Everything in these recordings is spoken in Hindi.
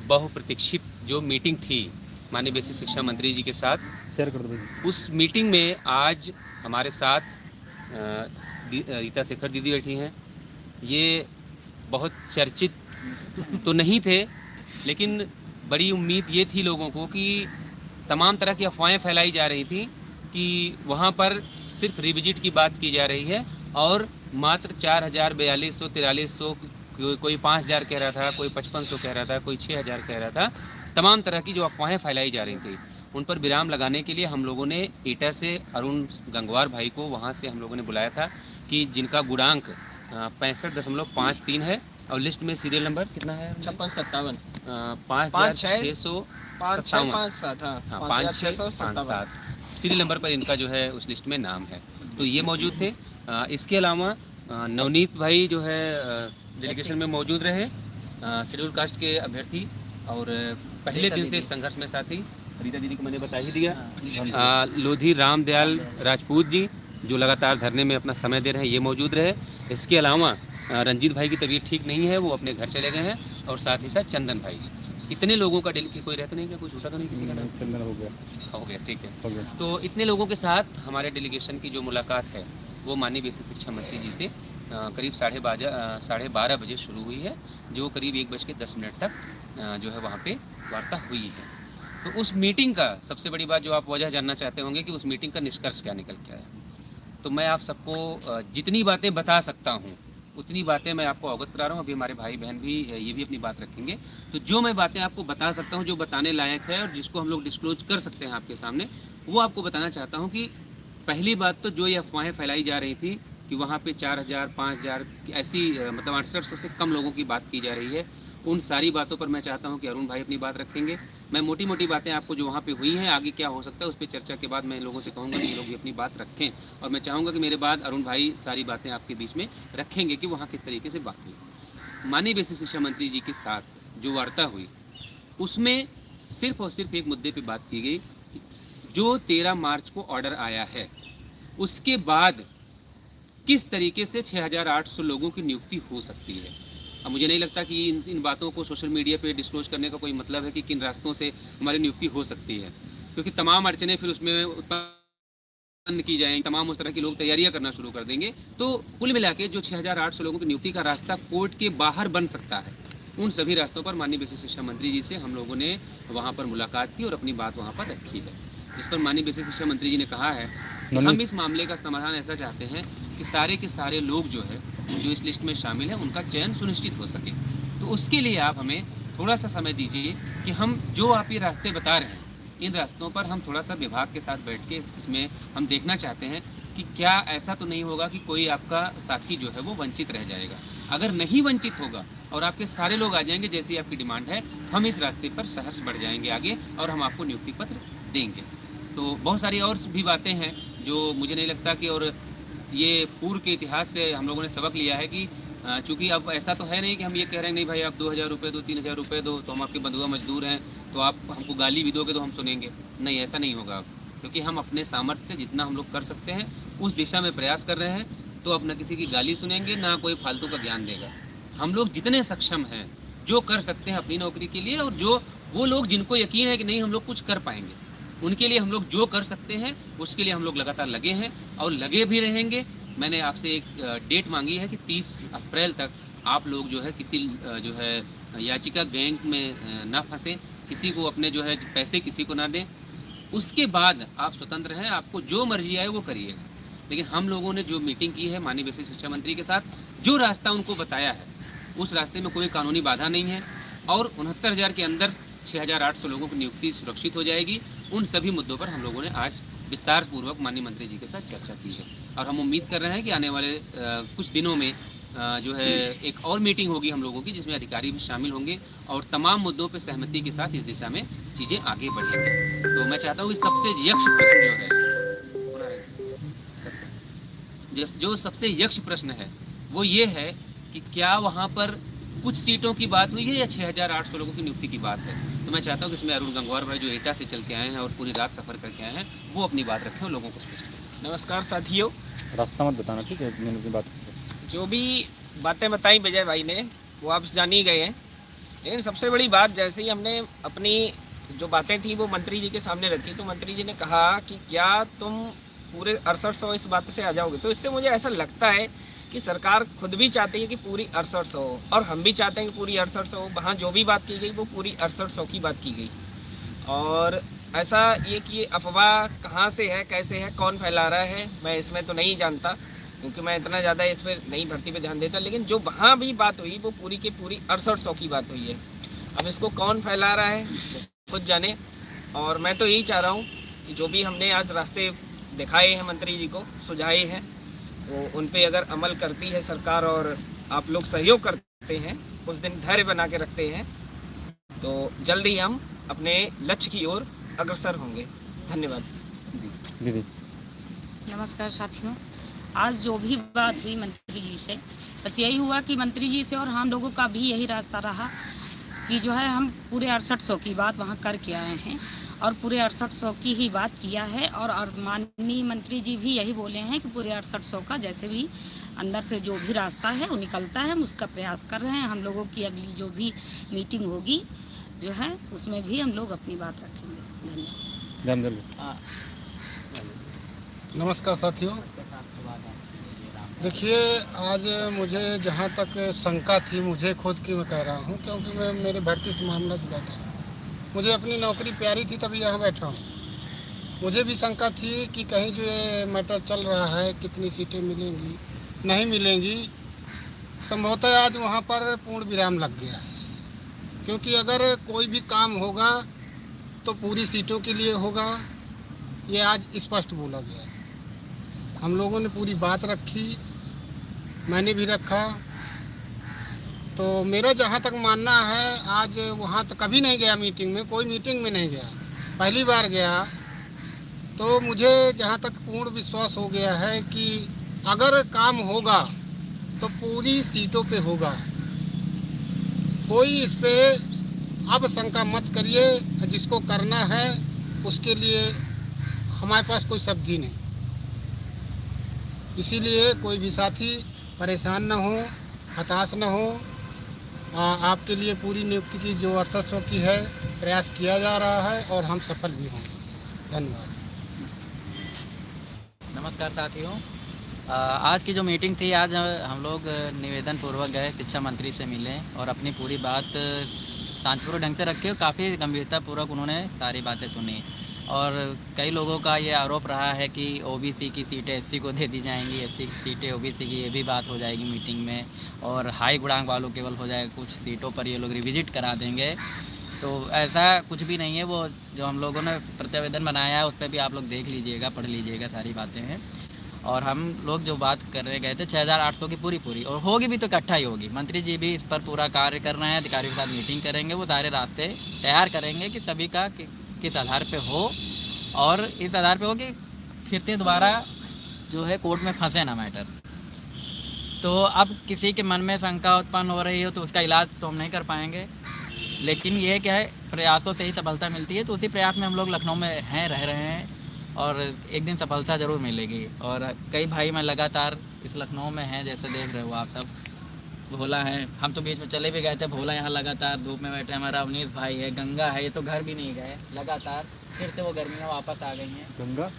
बहुप्रतीक्षित जो मीटिंग थी माननीय बेसिक शिक्षा मंत्री जी के साथ, शेयर कर दो भाई। उस मीटिंग में आज हमारे साथ रीता शेखर दीदी बैठी हैं। ये बहुत चर्चित तो नहीं थे, लेकिन बड़ी उम्मीद ये थी लोगों को कि तमाम तरह की अफवाहें फैलाई जा रही थी कि वहाँ पर सिर्फ रिविजिट की बात की जा रही है और मात्र 4000, 4200, 4300, कोई 5000 कह रहा था, कोई 5500 कह रहा था, कोई 6000 कह रहा था। तमाम तरह की जो अफवाहें फैलाई जा रही थी उन पर विराम लगाने के लिए हम लोगों ने एटा से अरुण गंगवार भाई को वहाँ से हम लोगों ने बुलाया था कि जिनका गुणांक 65.53 है और लिस्ट में सीरियल नंबर कितना है? 5657 5657 सीरियल नंबर पर इनका जो है उस लिस्ट में नाम है। तो ये मौजूद थे। इसके अलावा नवनीत भाई जो है डेलीगेशन में मौजूद रहे, शेड्यूल कास्ट के अभ्यर्थी और पहले दिन से संघर्ष में साथी। रीता दीदी को मैंने बता ही दिया। लोधी रामदयाल राजपूत जी जो लगातार धरने में अपना समय दे रहे हैं, ये मौजूद रहे। इसके अलावा रंजीत भाई की तबीयत ठीक नहीं है, वो अपने घर चले गए हैं, और साथ ही साथ चंदन भाई। इतने लोगों का डेली कोई रहता नहीं क्या? कोई छूटा तो नहीं किसी का? चंदन हो गया, ठीक है। तो इतने लोगों के साथ हमारे डेलीगेशन की जो मुलाकात है वो माननीय बेसिक शिक्षा मंत्री जी से करीब 12:30 बजे शुरू हुई है, जो करीब 1:10 तक जो है वहाँ पे वार्ता हुई है। तो उस मीटिंग का सबसे बड़ी बात जो आप वजह जानना चाहते होंगे कि उस मीटिंग का निष्कर्ष क्या निकल के आया, तो मैं आप सबको जितनी बातें बता सकता हूँ उतनी बातें मैं आपको अवगत करा रहा हूँ। अभी हमारे भाई बहन भी ये भी अपनी बात रखेंगे। तो जो मैं बातें आपको बता सकता हूँ, जो बताने लायक है और जिसको हम लोग डिस्क्लोज कर सकते हैं आपके सामने, वो आपको बताना चाहता हूँ कि पहली बात तो जो ये अफवाहें फैलाई जा रही थी कि वहाँ पे 4000, 5000 ऐसी मतलब 6800 से कम लोगों की बात की जा रही है, उन सारी बातों पर मैं चाहता हूँ कि अरुण भाई अपनी बात रखेंगे। मैं मोटी मोटी बातें आपको जो वहाँ पे हुई हैं, आगे क्या हो सकता है उस पर चर्चा के बाद मैं लोगों से कहूँगा कि ये लोग भी अपनी बात रखें, और मैं चाहूँगा कि मेरे बाद अरुण भाई सारी बातें आपके बीच में रखेंगे कि वहाँ किस तरीके से बात हुई। माननीय बेसिक शिक्षा मंत्री जी के साथ जो वार्ता हुई उसमें सिर्फ और सिर्फ एक मुद्दे पर बात की गई कि जो 13 मार्च को ऑर्डर आया है उसके बाद किस तरीके से 6800 लोगों की नियुक्ति हो सकती है। अब मुझे नहीं लगता कि इन बातों को सोशल मीडिया पे डिस्क्लोज करने का कोई मतलब है कि किन रास्तों से हमारी नियुक्ति हो सकती है, क्योंकि तमाम अड़चने फिर उसमें उत्पन्न की जाएंगी, तमाम उस तरह की लोग तैयारियां करना शुरू कर देंगे। तो कुल मिला के जो 6800 लोगों की नियुक्ति का रास्ता कोर्ट के बाहर बन सकता है, उन सभी रास्तों पर माननीय बेसिक शिक्षा मंत्री जी से हम लोगों ने वहाँ पर मुलाकात की और अपनी बात वहाँ पर रखी है, जिस पर माननीय बेसिक शिक्षा मंत्री जी ने कहा है कि हम इस मामले का समाधान ऐसा चाहते हैं कि सारे के सारे लोग जो है जो इस लिस्ट में शामिल हैं उनका चयन सुनिश्चित हो सके। तो उसके लिए आप हमें थोड़ा सा समय दीजिए कि हम जो आप ये रास्ते बता रहे हैं इन रास्तों पर हम थोड़ा सा विभाग के साथ बैठ के इसमें हम देखना चाहते हैं कि क्या ऐसा तो नहीं होगा कि कोई आपका साथी जो है वो वंचित रह जाएगा। अगर नहीं वंचित होगा और आपके सारे लोग आ जाएंगे जैसी आपकी डिमांड है, हम इस रास्ते पर सहर्ष बढ़ जाएंगे आगे और हम आपको नियुक्ति पत्र देंगे। तो बहुत सारी और भी बातें हैं जो मुझे नहीं लगता कि, और ये पूर्व के इतिहास से हम लोगों ने सबक लिया है कि चूँकि अब ऐसा तो है नहीं कि हम ये कह रहे हैं नहीं भाई आप 2000 रुपये दो, 3000 रुपये दो तो हम आपके बंधुआ मजदूर हैं, तो आप हमको गाली भी दोगे तो हम सुनेंगे। नहीं, ऐसा नहीं होगा अब, क्योंकि हम अपने सामर्थ्य से जितना हम लोग कर सकते हैं उस दिशा में प्रयास कर रहे हैं। तो अब न किसी की गाली सुनेंगे ना कोई फालतू का ज्ञान देगा। हम लोग जितने सक्षम हैं जो कर सकते हैं अपनी नौकरी के लिए, और जो वो लोग जिनको यकीन है कि नहीं हम लोग कुछ कर पाएंगे, उनके लिए हम लोग जो कर सकते हैं उसके लिए हम लोग लगातार लगे हैं और लगे भी रहेंगे। मैंने आपसे एक डेट मांगी है कि 30 अप्रैल तक आप लोग जो है किसी जो है याचिका गैंग में ना फंसें, किसी को अपने जो है पैसे किसी को ना दें। उसके बाद आप स्वतंत्र हैं, आपको जो मर्जी आए वो करिएगा। लेकिन हम लोगों ने जो मीटिंग की है माननीय बेसिक शिक्षा मंत्री के साथ, जो रास्ता उनको बताया है उस रास्ते में कोई कानूनी बाधा नहीं है और 69,000 के अंदर 6800 लोगों की नियुक्ति सुरक्षित हो जाएगी। उन सभी मुद्दों पर हम लोगों ने आज विस्तार पूर्वक माननीय मंत्री जी के साथ चर्चा की है और हम उम्मीद कर रहे हैं कि आने वाले कुछ दिनों में जो है एक और मीटिंग होगी हम लोगों की, जिसमें अधिकारी भी शामिल होंगे और तमाम मुद्दों पर सहमति के साथ इस दिशा में चीज़ें आगे बढ़ेंगी। तो मैं चाहता हूँ कि सबसे यक्ष प्रश्न जो सबसे यक्ष प्रश्न है वो ये है कि क्या वहाँ पर कुछ सीटों की बात हुई है या 6800 लोगों की नियुक्ति की बात है। तो मैं चाहता हूँ कि इसमें अरुण गंगवार भाई जो एटा से चल के आए हैं और पूरी रात सफ़र करके आए हैं वो अपनी बात रखें और लोगों को स्पष्ट। नमस्कार साथियों, रास्ता मत बताना, ठीक है? मैंने अपनी बात जो भी बातें बताई विजय भाई ने वो आप जान ही गए हैं। लेकिन सबसे बड़ी बात, जैसे ही हमने अपनी जो बातें थी वो मंत्री जी के सामने रखी, तो मंत्री जी ने कहा कि क्या तुम पूरे 6800 इस बात से आ जाओगे। तो इससे मुझे ऐसा लगता है कि सरकार खुद भी चाहती है कि पूरी 6800 हो, और हम भी चाहते हैं कि पूरी 6800 हो। वहाँ जो भी बात की गई वो पूरी 6800 की बात की गई। और ऐसा ये कि ये अफवाह कहाँ से है, कैसे है, कौन फैला रहा है, मैं इसमें तो नहीं जानता, क्योंकि मैं इतना ज़्यादा इस पर नई भर्ती पे ध्यान देता। लेकिन जो वहाँ भी बात हुई वो पूरी की पूरी 6800 की बात हुई है। अब इसको कौन फैला रहा है खुद जाने। और मैं तो यही चाह रहा हूँ कि जो भी हमने आज रास्ते दिखाए हैं मंत्री जी को, सुझाए हैं, वो उन पे अगर अमल करती है सरकार और आप लोग सहयोग करते हैं, कुछ दिन धैर्य बना के रखते हैं, तो जल्द ही हम अपने लक्ष्य की ओर अग्रसर होंगे। धन्यवाद। दीदी नमस्कार साथियों, आज जो भी बात हुई मंत्री जी से, बस यही हुआ कि मंत्री जी से और हम लोगों का भी यही रास्ता रहा कि जो है हम पूरे 6800 की बात वहाँ करके आए हैं और पूरे 6800 की ही बात किया है। और माननीय मंत्री जी भी यही बोले हैं कि पूरे 6800 का जैसे भी अंदर से जो भी रास्ता है वो निकलता है, हम उसका प्रयास कर रहे हैं। हम लोगों की अगली जो भी मीटिंग होगी जो है उसमें भी हम लोग अपनी बात रखेंगे। धन्यवाद। नमस्कार साथियों, देखिए आज मुझे जहाँ तक शंका थी, मुझे खुद की मैं कह रहा हूँ, क्योंकि मैं मेरे भर्ती से मामला जुड़ा था, मुझे अपनी नौकरी प्यारी थी तभी यहाँ बैठा हूँ। मुझे भी शंका थी कि कहीं जो ये मैटर चल रहा है कितनी सीटें मिलेंगी नहीं मिलेंगी, संभवतः आज वहाँ पर पूर्ण विराम लग गया है। क्योंकि अगर कोई भी काम होगा तो पूरी सीटों के लिए होगा, ये आज स्पष्ट बोला गया है। हम लोगों ने पूरी बात रखी, मैंने भी रखा। तो मेरा जहाँ तक मानना है, आज वहाँ तो कभी नहीं गया मीटिंग में, कोई मीटिंग में नहीं गया, पहली बार गया। तो मुझे जहाँ तक पूर्ण विश्वास हो गया है कि अगर काम होगा तो पूरी सीटों पे होगा। कोई इस पे अब शंका मत करिए, जिसको करना है उसके लिए हमारे पास कोई सब्जी नहीं। इसीलिए कोई भी साथी परेशान न हो, हताश न हो। आपके लिए पूरी नियुक्ति की जो 6800 की है प्रयास किया जा रहा है और हम सफल भी होंगे। धन्यवाद। नमस्कार साथियों, आज की जो मीटिंग थी, आज हम लोग निवेदन पूर्वक गए, शिक्षा मंत्री से मिले और अपनी पूरी बात शांतिपूर्वक ढंग से रखी और काफ़ी गंभीरतापूर्वक उन्होंने सारी बातें सुनी। और कई लोगों का ये आरोप रहा है कि ओबीसी की सीटें एससी को दे दी जाएंगी, एससी की सीटें ओबीसी की, ये भी बात हो जाएगी मीटिंग में, और हाई गुणांक वालों केवल हो जाएगा, कुछ सीटों पर ये लोग रिविजिट करा देंगे। तो ऐसा कुछ भी नहीं है। वो जो हम लोगों ने प्रतिवेदन बनाया है उस पर भी आप लोग देख लीजिएगा, पढ़ लीजिएगा, सारी बातें हैं। और हम लोग जो बात करने गए थे 6800 की पूरी और होगी भी तो इकट्ठा ही होगी। मंत्री जी भी इस पर पूरा कार्य कर रहे हैं, अधिकारियों के साथ मीटिंग करेंगे, वो सारे रास्ते तैयार करेंगे कि सभी का किस आधार पे हो, और इस आधार पे हो कि फिर से दोबारा जो है कोर्ट में फंसे ना मैटर। तो अब किसी के मन में शंका उत्पन्न हो रही हो तो उसका इलाज तो हम नहीं कर पाएंगे, लेकिन ये क्या है, प्रयासों से ही सफलता मिलती है। तो उसी प्रयास में हम लोग लखनऊ में हैं, रह रहे हैं, और एक दिन सफलता ज़रूर मिलेगी। और कई भाई मैं लगातार इस लखनऊ में हैं, जैसे देख रहे हो आप सब। भोला है, हम तो बीच में चले भी गए थे, भोला यहाँ लगातार धूप में बैठे, हमारा अवनीश भाई है, गंगा है, ये तो घर भी नहीं गए, लगातार फिर से वो गर्मियाँ वापस आ गई हैं। गंगा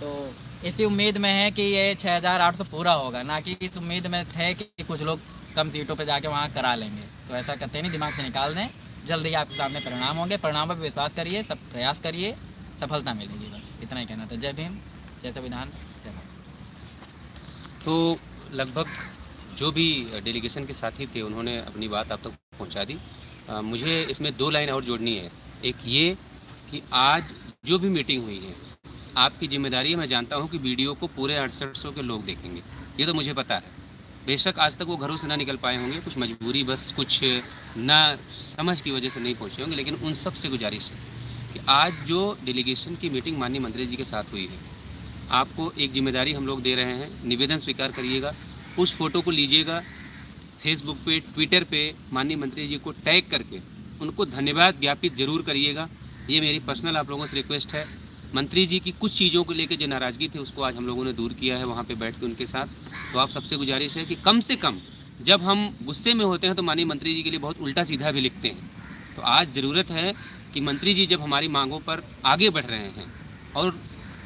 तो इसी उम्मीद में है कि ये 6800 पूरा होगा, ना कि इस उम्मीद में थे कि कुछ लोग कम सीटों पे जाके वहाँ करा लेंगे। तो ऐसा करते नहीं, दिमाग से निकाल दें। जल्द ही आपके सामने परिणाम होंगे, परिणामों पर विश्वास करिए, सब प्रयास करिए, सफलता मिलेगी। बस इतना ही कहना था। जय भीम, जय संविधान, जय भारत। तो लगभग जो भी डेलीगेशन के साथी थे उन्होंने अपनी बात आप तक पहुंचा दी। मुझे इसमें 2 लाइन और जोड़नी है। एक ये कि आज जो भी मीटिंग हुई है, आपकी जिम्मेदारी है। मैं जानता हूं कि वीडियो को पूरे 6800 के लोग देखेंगे, ये तो मुझे पता है। बेशक आज तक वो घरों से ना निकल पाए होंगे, कुछ मजबूरी, बस कुछ ना समझ की वजह से नहीं पहुँचे होंगे, लेकिन उन सब से गुजारिश है कि आज जो डेलीगेशन की मीटिंग माननीय मंत्री जी के साथ हुई है, आपको एक जिम्मेदारी हम लोग दे रहे हैं, निवेदन स्वीकार करिएगा। उस फोटो को लीजिएगा, फेसबुक पे, ट्विटर पे माननीय मंत्री जी को टैग करके उनको धन्यवाद ज्ञापित जरूर करिएगा। ये मेरी पर्सनल आप लोगों से रिक्वेस्ट है। मंत्री जी की कुछ चीज़ों को लेकर जो नाराज़गी थी उसको आज हम लोगों ने दूर किया है वहाँ पे बैठ के उनके साथ। तो आप सबसे गुजारिश है कि कम से कम जब हम गुस्से में होते हैं तो माननीय मंत्री जी के लिए बहुत उल्टा सीधा भी लिखते हैं। तो आज ज़रूरत है कि मंत्री जी जब हमारी मांगों पर आगे बढ़ रहे हैं और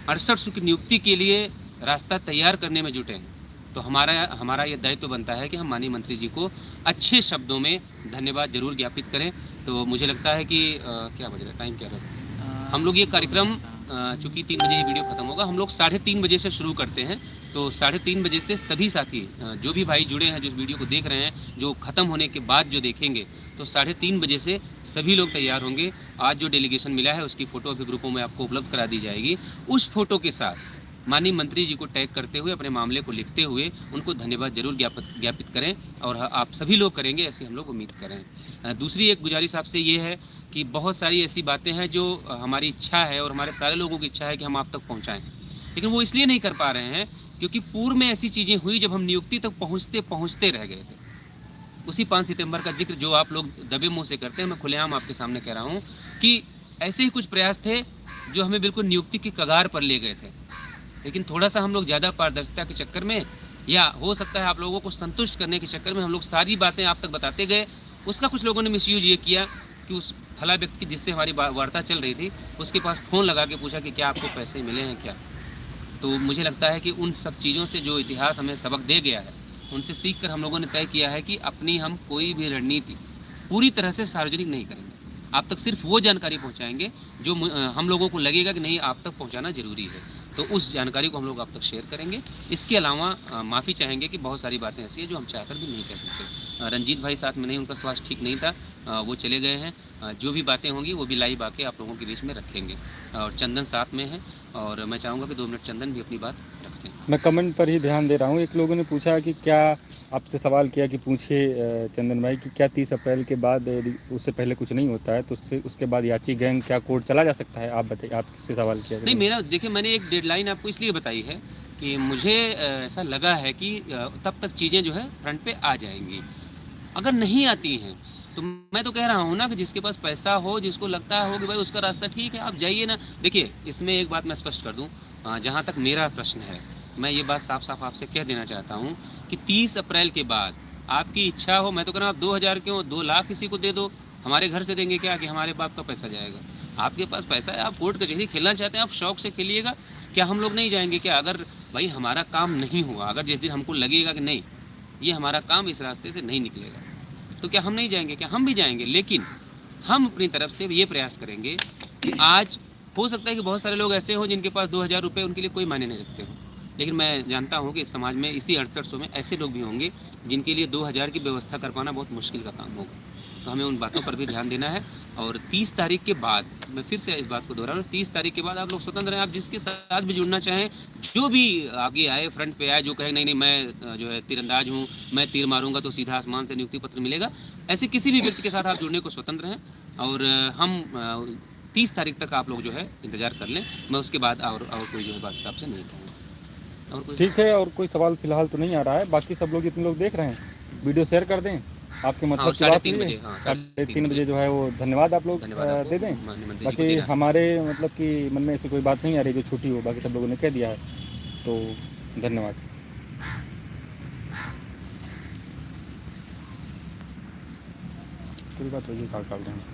68 की नियुक्ति के लिए रास्ता तैयार करने में जुटे हैं, तो हमारा ये दायित्व बनता है कि हम माननीय मंत्री जी को अच्छे शब्दों में धन्यवाद जरूर ज्ञापित करें। तो मुझे लगता है कि क्या बज रहा है, टाइम क्या रहा है, हम लोग ये कार्यक्रम चूँकि 3 बजे ये वीडियो ख़त्म होगा, हम लोग 3:30 बजे से शुरू करते हैं। तो 3:30 बजे से सभी साथी जो भी भाई जुड़े हैं, जो इस वीडियो को देख रहे हैं, जो ख़त्म होने के बाद जो देखेंगे, तो 3:30 बजे से सभी लोग तैयार होंगे। आज जो डेलीगेशन मिला है उसकी फ़ोटो अभी ग्रुपों में आपको उपलब्ध करा दी जाएगी। उस फोटो के साथ माननीय मंत्री जी को टैग करते हुए, अपने मामले को लिखते हुए उनको धन्यवाद जरूर ज्ञापित करें, और आप सभी लोग करेंगे ऐसी हम लोग उम्मीद करें। दूसरी एक गुजारिश आपसे ये है कि बहुत सारी ऐसी बातें हैं जो हमारी इच्छा है और हमारे सारे लोगों की इच्छा है कि हम आप तक पहुँचाएँ, लेकिन वो इसलिए नहीं कर पा रहे हैं क्योंकि पूर्व में ऐसी चीज़ें हुई जब हम नियुक्ति तक पहुँचते रह गए थे। उसी 5 सितंबर का जिक्र जो आप लोग दबे मुँह से करते हैं, मैं खुलेआम आपके सामने कह रहा हूँ कि ऐसे ही कुछ प्रयास थे जो हमें बिल्कुल नियुक्ति की कगार पर ले गए थे, लेकिन थोड़ा सा हम लोग ज़्यादा पारदर्शिता के चक्कर में, या हो सकता है आप लोगों को संतुष्ट करने के चक्कर में, हम लोग सारी बातें आप तक बताते गए। उसका कुछ लोगों ने मिसयूज ये किया कि उस फला व्यक्ति की जिससे हमारी वार्ता चल रही थी, उसके पास फ़ोन लगा के पूछा कि क्या आपको पैसे मिले हैं क्या। तो मुझे लगता है कि उन सब चीज़ों से जो इतिहास हमें सबक दे गया है, उनसे सीख कर हम लोगों ने तय किया है कि अपनी हम कोई भी रणनीति पूरी तरह से सार्वजनिक नहीं करेंगे। आप तक सिर्फ वो जानकारी पहुंचाएंगे जो हम लोगों को लगेगा कि नहीं आप तक पहुंचाना ज़रूरी है, तो उस जानकारी को हम लोग आप तक शेयर करेंगे। इसके अलावा माफ़ी चाहेंगे कि बहुत सारी बातें ऐसी हैं जो हम चाहकर भी नहीं कह सकते। रंजीत भाई साथ में नहीं, उनका स्वास्थ्य ठीक नहीं था, वो चले गए हैं। जो भी बातें होंगी वो भी लाइव आके आप लोगों के बीच में रखेंगे। और चंदन साथ में है, और मैं चाहूँगा कि 2 मिनट चंदन भी अपनी बात रखते हैं। मैं कमेंट पर ही ध्यान दे रहा हूँ। एक लोगों ने पूछा कि क्या, आपसे सवाल किया कि पूछिए चंदन भाई कि क्या 30 अप्रैल के बाद उससे पहले कुछ नहीं होता है तो उसके बाद याची गैंग क्या कोर्ट चला जा सकता है? आप बताइए, आपसे सवाल किया। नहीं, मेरा देखिए, मैंने एक डेडलाइन आपको इसलिए बताई है कि मुझे ऐसा लगा है कि तब तक चीज़ें जो है फ्रंट पे आ जाएंगी। अगर नहीं आती हैं तो मैं तो कह रहा हूँ ना कि जिसके पास पैसा हो, जिसको लगता हो कि भाई उसका रास्ता ठीक है, आप जाइए ना। देखिए, इसमें एक बात मैं स्पष्ट कर दूँ, जहाँ तक मेरा प्रश्न है, मैं ये बात साफ साफ आपसे कह देना चाहता हूँ कि 30 अप्रैल के बाद आपकी इच्छा हो, मैं तो कह रहा हूँ आप 2000 क्यों 2 लाख किसी को दे दो, हमारे घर से देंगे क्या कि हमारे बाप का पैसा जाएगा? आपके पास पैसा है, आप कोर्ट कचहरी खेलना चाहते हैं, आप शौक से खेलिएगा। क्या हम लोग नहीं जाएंगे क्या? अगर भाई हमारा काम नहीं हुआ, अगर जिस दिन हमको लगेगा कि नहीं ये हमारा काम इस रास्ते से नहीं निकलेगा, तो क्या हम नहीं जाएंगे? क्या हम भी जाएंगे, लेकिन हम अपनी तरफ से ये प्रयास करेंगे कि आज हो सकता है कि बहुत सारे लोग ऐसे हों जिनके पास 2000 रुपये उनके लिए कोई मायने नहीं रखते हों, लेकिन मैं जानता हूँ कि इस समाज में इसी 6800 में ऐसे लोग भी होंगे जिनके लिए 2000 की व्यवस्था कर पाना बहुत मुश्किल का काम होगा। तो हमें उन बातों पर भी ध्यान देना है। और 30 तारीख के बाद, मैं फिर से इस बात को दोहरा रहा हूँ, 30 तारीख के बाद आप लोग स्वतंत्र हैं। आप जिसके साथ भी जुड़ना चाहें, जो भी आगे आए, फ्रंट पे आए, जो कहे नहीं मैं जो है तीरंदाज हूँ, मैं तीर मारूंगा तो सीधा आसमान से नियुक्ति पत्र मिलेगा, ऐसे किसी भी व्यक्ति के साथ आप जुड़ने को स्वतंत्र हैं। और हम 30 तारीख तक आप लोग जो है इंतज़ार कर लें। मैं उसके बाद और कोई जो है बात हिसाब से नहीं कहूँगा। और कोई ठीक है, और कोई सवाल फिलहाल तो नहीं आ रहा है। बाकी सब लोग जितने लोग देख रहे हैं, वीडियो शेयर कर दें। आपके मतलब की बात 3:30 हुई बजे, है, हाँ, 3:30 बजे जो है वो धन्यवाद आप लोग धन्यवाद आपको, दे दें। माननीय मंत्री जी को बाकी देना है। हमारे मतलब कि मन में ऐसी कोई बात नहीं आ रही जो छूटी हो, बाकी सब लोगों ने कह दिया है, तो धन्यवाद। पूरी बात होगी, काट देंगे।